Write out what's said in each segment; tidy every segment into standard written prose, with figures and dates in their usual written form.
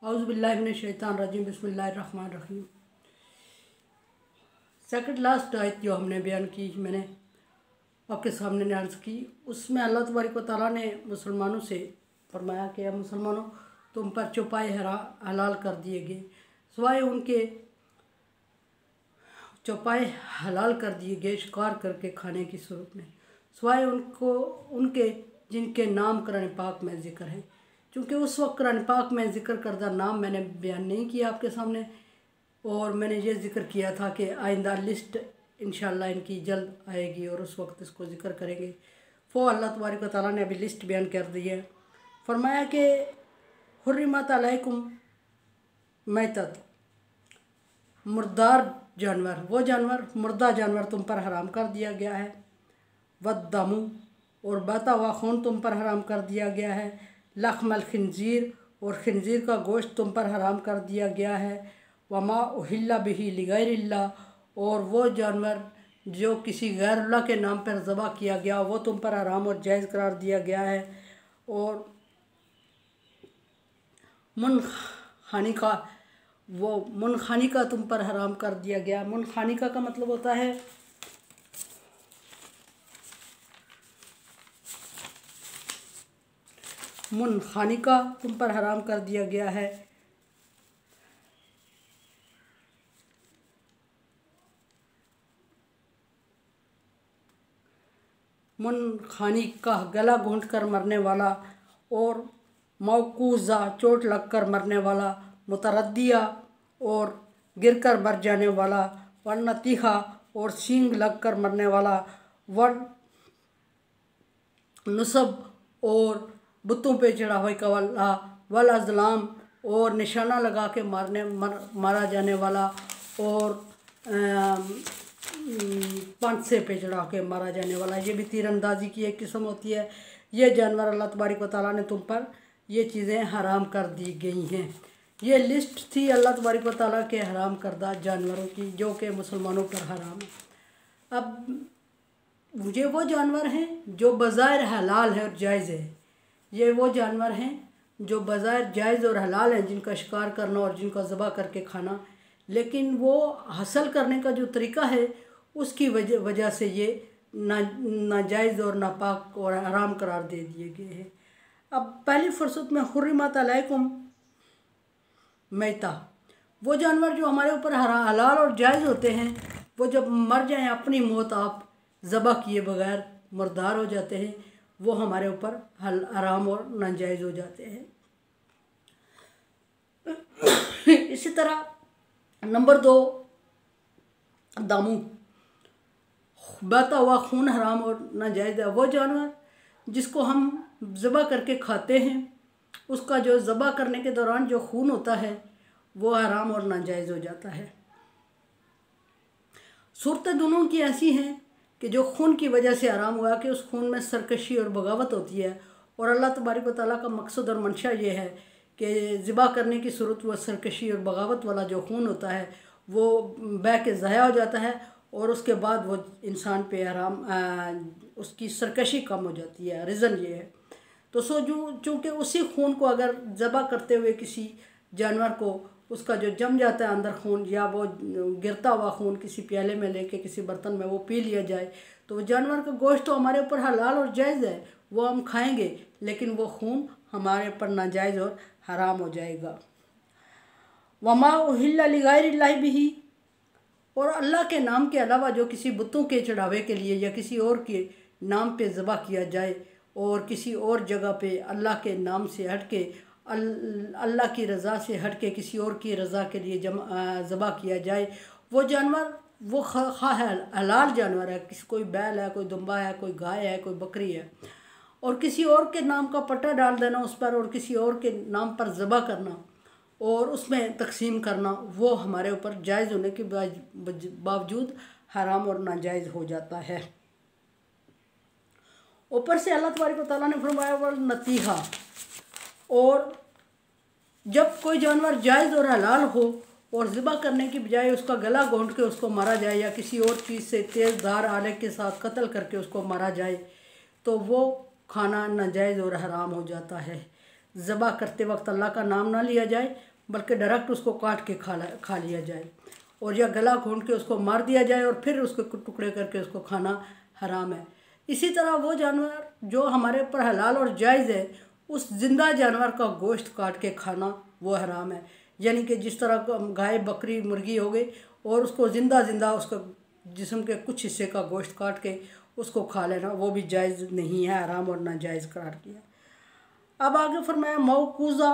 औज़ुबिल्लाहि मिनश्शैतानिर्रजीम बिस्मिल्लाहिर्रहमानिर्रहीम। Second last आयत जो हमने बयान की, मैंने आपके सामने अर्ज़ की, उसमें अल्लाह तबारक व तआला ने मुसलमानों से फरमाया कि मुसलमानों, तुम पर चौपाए हलाल कर दिए गए, सिवाय उनके चौपाए हलाल कर दिए गए शिकार करके खाने की सूरत में, सिवाय उनके जिनके नाम कुरान पाक में ज़िक्र है। क्योंकि उस वक्त कुरान पाक में ज़िक्र करदा नाम मैंने बयान नहीं किया आपके सामने, और मैंने ये ज़िक्र किया था कि आइंदा लिस्ट इंशाअल्लाह इनकी जल्द आएगी और उस वक्त इसको ज़िक्र करेंगे। वो अल्लाह तबारक व तआला ने अभी लिस्ट बयान कर दी है। फरमाया कि हुर्रिमत अलैकुम मैतत, मुर्दार जानवर, वो जानवर मुर्दा जानवर तुम पर हराम कर दिया गया है। वद्दमु, और बहता हुआ खून तुम पर हराम कर दिया गया है। लख्मल खिंजीर, और खिंजीर का गोश्त तुम पर हराम कर दिया गया है। वमा उहिल्ला बिही लिगैरिल्लाह, और वो जानवर जो किसी गैर अल्लाह के नाम पर ज़बह किया गया वो तुम पर हराम और जायज़ करार दिया गया है। और मुनखानी का तुम पर हराम कर दिया गया। मुनखानी का मतलब होता है मुनखानी का तुम पर हराम कर दिया गया है। मुनखानी का गला घोंट कर मरने वाला, और मौकूज़ा चोट लगकर मरने वाला, मुतरद्दिया और गिरकर मर जाने वाला, वन्नतीहा और सींग लगकर मरने वाला, वन नुसब और बुतों पे चढ़ा हुए का वाला, वल अज़लाम और निशाना लगा के मारा जाने वाला, और पांसे पे चढ़ा के मारा जाने वाला। ये भी तीरंदाजी की एक किस्म होती है। ये जानवर अल्लाह तबारक व तआला ने तुम पर ये चीज़ें हराम कर दी गई हैं। ये लिस्ट थी अल्लाह तबारक व तआला के हराम करदा जानवरों की, जो कि मुसलमानों पर हराम है। अब ये वो जानवर हैं जो बज़ाहिर हलाल है और जायज़ है। ये वो जानवर हैं जो बज़ाहिर जायज़ और हलाल हैं, जिनका शिकार करना और जिनका ज़बह करके खाना, लेकिन वो हासिल करने का जो तरीक़ा है उसकी वजह से ये नाजायज़ और नापाक और हराम करार दे दिए गए हैं। अब पहली फुर्सत में हुर्रिमत अलैकुम मैता, वो जानवर जो हमारे ऊपर हलाल और जायज़ होते हैं, वो जब मर जाएं अपनी मौत आप ज़बह किए बगैर मुर्दार हो जाते हैं, वो हमारे ऊपर हराम और नाजायज़ हो जाते हैं। इसी तरह नंबर 2, दामू, बहता हुआ खून हराम और नाजायज़ है। वो जानवर जिसको हम ज़बह करके खाते हैं, उसका जो ज़बह करने के दौरान जो खून होता है वो हराम और नाजायज़ हो जाता है। सूरतें दोनों की ऐसी हैं कि जो खून की वजह से हराम हुआ कि उस खून में सरकशी और बगावत होती है, और अल्लाह तबारक व तआला का मकसद और मंशा ये है कि ज़िबा करने की सूरत वह सरकशी और बगावत वाला जो खून होता है वो बह के ज़ाया हो जाता है, और उसके बाद वो इंसान पे हराम उसकी सरकशी कम हो जाती है। रीज़न ये है। तो चूँकि उसी खून को अगर ज़बह करते हुए किसी जानवर को उसका जो जम जाता है अंदर खून, या वो गिरता हुआ खून किसी प्याले में लेके किसी बर्तन में वो पी लिया जाए, तो वो जानवर का गोश्त तो हमारे ऊपर हलाल और जायज़ है, वो हम खाएंगे, लेकिन वो खून हमारे ऊपर नाजायज़ और हराम हो जाएगा। वमा उहिल्ला लिगैरिल्लाहि बिही, और अल्लाह के नाम के अलावा जो किसी बुतों के चढ़ावे के लिए या किसी और के नाम पे ज़बह किया जाए, और किसी और जगह पे अल्लाह के नाम से हट के अल्लाह की रज़ा से हट के किसी और की रज़ा के लिए ज़बह किया जाए, वो जानवर वो हलाल जानवर है, कोई बैल है, कोई दुम्बा है, कोई गाय है, कोई बकरी है, और किसी और के नाम का पट्टा डाल देना उस पर और किसी और के नाम पर ज़बह करना और उसमें तकसीम करना, वो हमारे ऊपर जायज़ होने के बावजूद हराम और नाजायज़ हो जाता है। ऊपर से अल्लाह तबारक व तआला ने फरमाया वल नतीहा, और जब कोई जानवर जायज़ और हलाल हो और ज़िबा करने की बजाय उसका गला घोंट के उसको मारा जाए या किसी और चीज़ से तेज़ धार आले के साथ कत्ल करके उसको मारा जाए, तो वो खाना नाजायज़ और हराम हो जाता है। ज़बह करते वक्त अल्लाह का नाम ना लिया जाए, बल्कि डायरेक्ट उसको काट के खा लिया जाए, और या गला घोंट के उसको मार दिया जाए और फिर उसके टुकड़े करके उसको खाना हराम है। इसी तरह वो जानवर जो हमारे ऊपर हलाल और जायज़ है, उस ज़िंदा जानवर का गोश्त काट के खाना वो हराम है। यानी कि जिस तरह गाय, बकरी, मुर्गी हो गई, और उसको ज़िंदा उसका जिस्म के कुछ हिस्से का गोश्त काट के उसको खा लेना, वो भी जायज़ नहीं है, हराम और नाजायज़ करार किया। अब आगे फरमाया मौकूज़ा,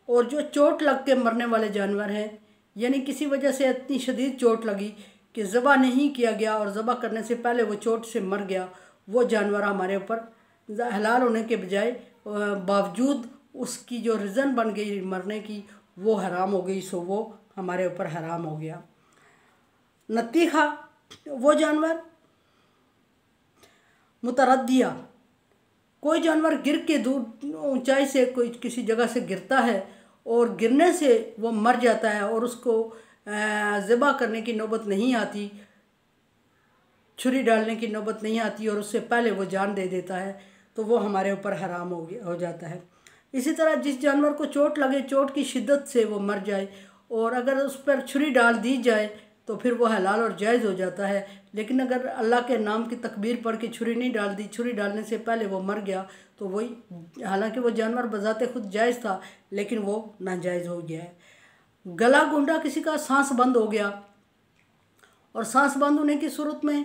और जो चोट लग के मरने वाले जानवर हैं, यानी किसी वजह से इतनी शदीद चोट लगी कि ज़बह नहीं किया गया और ज़बह करने से पहले वो चोट से मर गया, वो जानवर हमारे ऊपर हलाल होने के बजाय बावजूद उसकी जो रीज़न बन गई मरने की, वो हराम हो गई, सो वो हमारे ऊपर हराम हो गया। नतीखा, वो जानवर मुतरद्दिया, कोई जानवर गिर के दूर ऊंचाई से कोई किसी जगह से गिरता है और गिरने से वो मर जाता है और उसको ज़िबा करने की नौबत नहीं आती, छुरी डालने की नौबत नहीं आती और उससे पहले वो जान दे देता है, तो वो हमारे ऊपर हराम हो जाता है। इसी तरह जिस जानवर को चोट लगे, चोट की शिद्दत से वो मर जाए और अगर उस पर छुरी डाल दी जाए तो फिर वो हलाल और जायज़ हो जाता है। लेकिन अगर अल्लाह के नाम की तकबीर पढ़ के छुरी नहीं डाल दी, छुरी डालने से पहले वो मर गया, तो वही, हालांकि वो जानवर बजाते खुद जायज़ था लेकिन वो नाजायज़ हो गया है। गला घूंटा, किसी का सांस बंद हो गया और सांस बंद होने की सूरत में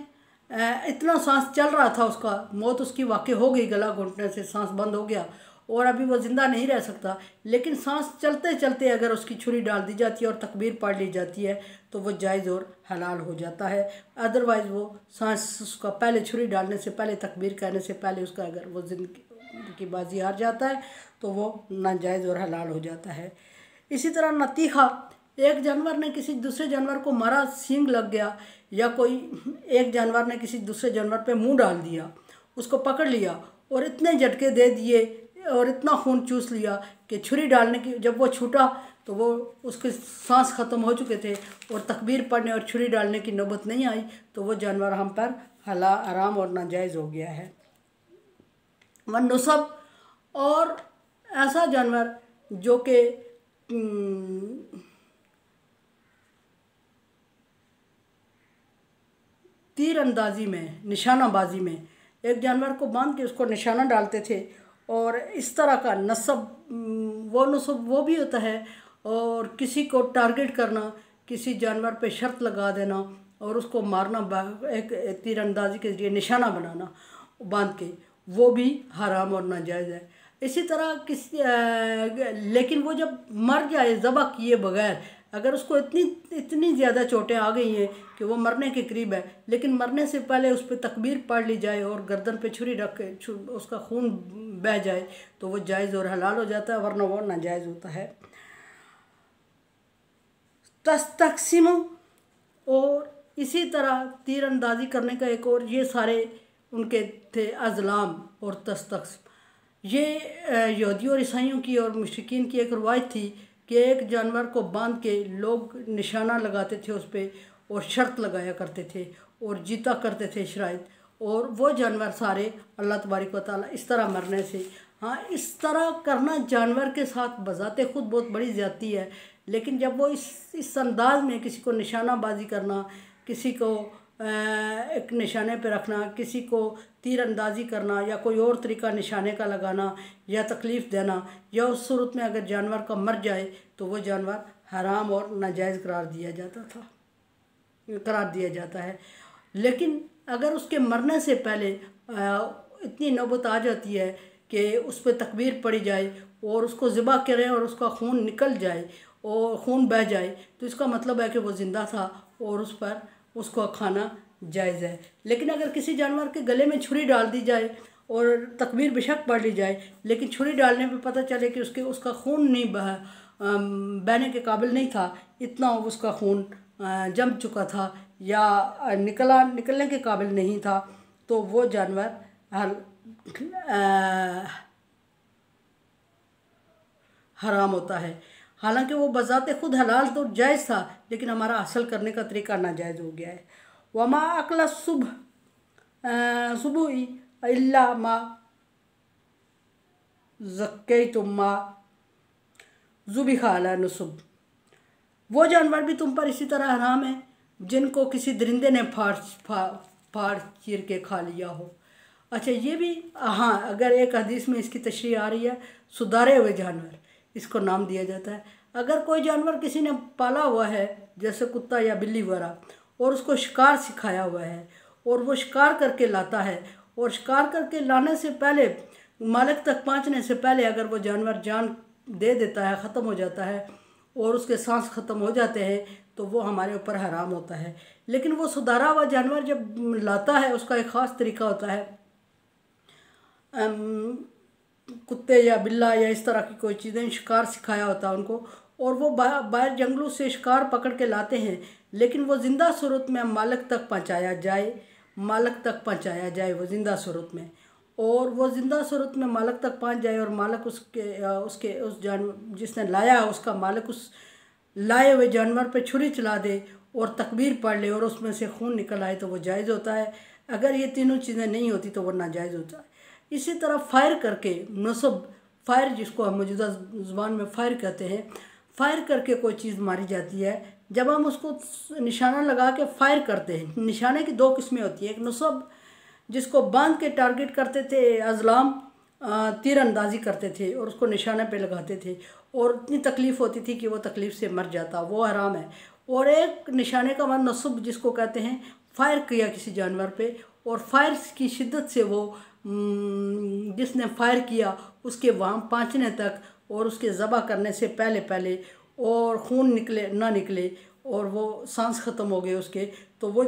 इतना सांस चल रहा था, उसका मौत उसकी वाक़ई हो गई, गला घुटने से सांस बंद हो गया और अभी वो ज़िंदा नहीं रह सकता, लेकिन सांस चलते चलते अगर उसकी छुरी डाल दी जाती है और तकबीर पढ़ ली जाती है तो वो जायज़ और हलाल हो जाता है। अदरवाइज़ वो सांस उसका पहले छुरी डालने से पहले, तकबीर कहने से पहले उसका अगर वो ज़िंदगी बाजी हार जाता है तो वो नाजायज़ और हलाल हो जाता है। इसी तरह नतीखा, एक जानवर ने किसी दूसरे जानवर को मारा, सींग लग गया, या कोई एक जानवर ने किसी दूसरे जानवर पे मुंह डाल दिया, उसको पकड़ लिया और इतने झटके दे दिए और इतना खून चूस लिया कि छुरी डालने की जब वो छूटा तो वो उसके सांस ख़त्म हो चुके थे और तकबीर पढ़ने और छुरी डालने की नौबत नहीं आई, तो वो जानवर हम पर हराम और नाजायज़ हो गया है। वन नुसब, और ऐसा जानवर जो कि तीर अंदाजी में, निशानाबाजी में एक जानवर को बांध के उसको निशाना डालते थे, और इस तरह का नसब, वो नसब वो भी होता है, और किसी को टारगेट करना, किसी जानवर पे शर्त लगा देना और उसको मारना, एक तीर अंदाजी के जरिए निशाना बनाना बांध के, वो भी हराम और नाजायज़ है। इसी तरह लेकिन वो जब मर जाए ज़बह किए बगैर, अगर उसको इतनी ज़्यादा चोटें आ गई हैं कि वो मरने के करीब है, लेकिन मरने से पहले उस पर तकबीर पढ़ ली जाए और गर्दन पे छुरी रख के उसका खून बह जाए तो वो जायज़ और हलाल हो जाता है, वरना वो नाजायज़ होता है। तस्तक़सिम, और इसी तरह तीर अंदाज़ी करने का एक और, ये सारे उनके थे अज़लाम और तस्तक़सिम। ये यहूदी और ईसाइयों की और मुशरिकीन की एक रवायत थी कि एक जानवर को बांध के लोग निशाना लगाते थे उस पर और शर्त लगाया करते थे और जीता करते थे शराइत, और वो जानवर सारे अल्लाह तबारक व तआला इस तरह मरने से, हाँ, इस तरह करना जानवर के साथ बजाते खुद बहुत बड़ी ज़्यादती है, लेकिन जब वो इस अंदाज में किसी को निशानाबाजी करना, किसी को एक निशाने पे रखना, किसी को तीर अंदाज़ी करना, या कोई और तरीका निशाने का लगाना या तकलीफ़ देना, या उस सूरत में अगर जानवर का मर जाए तो वो जानवर हराम और नाजायज़ करार दिया जाता है। लेकिन अगर उसके मरने से पहले इतनी नौबत आ जाती है कि उस पर तकबीर पड़ी जाए और उसको ज़िबा करें और उसका खून निकल जाए और खून बह जाए, तो इसका मतलब है कि वो ज़िंदा था और उस पर उसको खाना जायज़ है। लेकिन अगर किसी जानवर के गले में छुरी डाल दी जाए और तकबीर बेशक पढ़ ली जाए, लेकिन छुरी डालने पे पता चले कि उसका खून नहीं बहने के काबिल नहीं था, इतना उसका खून जम चुका था या निकलने के काबिल नहीं था, तो वो जानवर हराम होता है। हालांकि वो बजाते खुद हलाल तो जायज़ था, लेकिन हमारा हासिल करने का तरीका नाजायज़ हो गया है। वमा अकला सुबह इल्ला मा ज़क्कैतुम, ज़ुबिहा अला नुसब, वो जानवर भी तुम पर इसी तरह हराम है जिनको किसी दरिंदे ने फाड़ चीर के खा लिया हो। अच्छा, ये भी हाँ, अगर एक हदीस में इसकी तशरीह आ रही है, सुधारे हुए जानवर इसको नाम दिया जाता है। अगर कोई जानवर किसी ने पाला हुआ है, जैसे कुत्ता या बिल्ली वगैरह, और उसको शिकार सिखाया हुआ है और वो शिकार करके लाता है, और शिकार करके लाने से पहले, मालिक तक पहुंचने से पहले अगर वो जानवर जान दे देता है, ख़त्म हो जाता है और उसके सांस ख़त्म हो जाते हैं, तो वो हमारे ऊपर हराम होता है। लेकिन वो सुधारा हुआ जानवर जब लाता है, उसका एक ख़ास तरीका होता है। कुत्ते या बिल्ला या इस तरह की कोई चीज़ें शिकार सिखाया होता है उनको, और वो बाहर जंगलों से शिकार पकड़ के लाते हैं, लेकिन वो ज़िंदा सूरत में मालिक तक पहुंचाया जाए, मालिक तक पहुंचाया जाए वो ज़िंदा सूरत में, और वो ज़िंदा सूरत में मालिक तक पहुंच जाए, और मालिक उसके उस जानवर जिसने लाया है उसका मालिक उस लाए हुए जानवर पे छुरी चला दे और तकबीर पढ़ ले और उसमें से खून निकल आए तो वो जायज़ होता है। अगर ये तीनों चीज़ें नहीं होती तो वो नाजायज़ होता है। इसी तरह फायर करके नसब, फायर जिसको हम मौजूदा ज़ुबान में फायर कहते हैं, फायर करके कोई चीज़ मारी जाती है। जब हम उसको निशाना लगा के फायर करते हैं, निशाने की दो किस्में होती हैं। एक नसब जिसको बांध के टारगेट करते थे, अज़लाम तीर अंदाज़ी करते थे और उसको निशाने पे लगाते थे, और इतनी तकलीफ़ होती थी कि वो तकलीफ़ से मर जाता, वो हराम है। और एक निशाने का मतलब नसब जिसको कहते हैं, फायर किया किसी जानवर पे, और फायर की शिद्दत से वो जिसने फायर किया उसके वहाँ पहुँचने तक और उसके ज़बह करने से पहले पहले और खून निकले ना निकले और वो सांस ख़त्म हो गए उसके, तो वो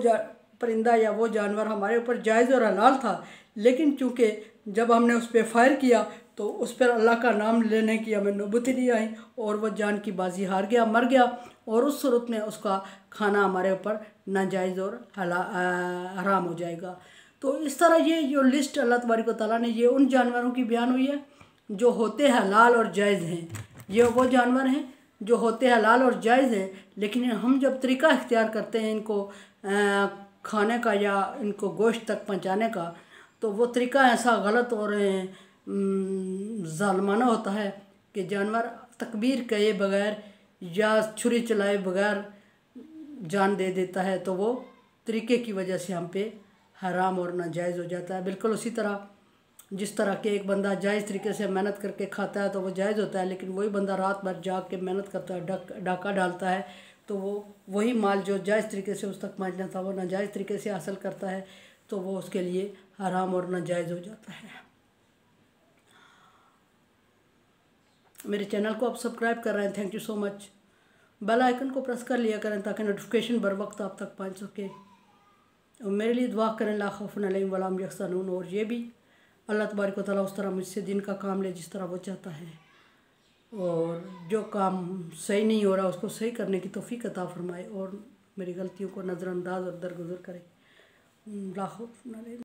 परिंदा या वो जानवर हमारे ऊपर जायज़ और हलाल था। लेकिन चूँकि जब हमने उस पर फायर किया तो उस पर अल्लाह का नाम लेने की हमें नौबत ही नहीं आई और वो जान की बाजी हार गया, मर गया, और उस सूरत में उसका खाना हमारे ऊपर नाजायज़ और हराम हो जाएगा। तो इस तरह ये जो लिस्ट अल्लाह तबारक व तआला ने ये उन जानवरों की बयान हुई है जो होते हलाल और जायज़ हैं। ये वो जानवर हैं जो होते हलाल और जायज़ हैं, लेकिन हम जब तरीक़ा इख्तियार करते हैं इनको खाने का या इनको गोश्त तक पहुंचाने का, तो वो तरीक़ा ऐसा गलत और ज़ालिमाना होता है कि जानवर तकबीर कहे बग़ैर या छुरी चलाए बग़ैर जान दे देता है, तो वो तरीक़े की वजह से हम पे हराम और नाजायज़ हो जाता है। बिल्कुल उसी तरह जिस तरह के एक बंदा जायज़ तरीके से मेहनत करके खाता है तो वो जायज़ होता है, लेकिन वही बंदा रात भर जाग के मेहनत करता है, डाका डालता है, तो वो वही माल जो जायज़ तरीके से उस तक पहुँचना था वो नाजायज़ तरीके से हासिल करता है, तो वो उसके लिए हराम और नाजायज़ हो जाता है। मेरे चैनल को आप सब्सक्राइब कर रहे हैं, thank you so much. Bell icon को प्रेस कर लिया करें ताकि नोटिफिकेशन बर वक्त आप तक पहुँच सके। और मेरे लिए दुआ करें, ला खौफुन अलैहिम वला हुम यहज़नून। और ये भी अल्लाह तबारक व तआला उस तरह मुझसे दिन का काम ले जिस तरह वो चाहता है, और जो काम सही नहीं हो रहा उसको सही करने की तौफीक अता फरमाए और मेरी गलतियों को नज़रअंदाज और दरगुजर करे। ला खौफुन अलैहिम।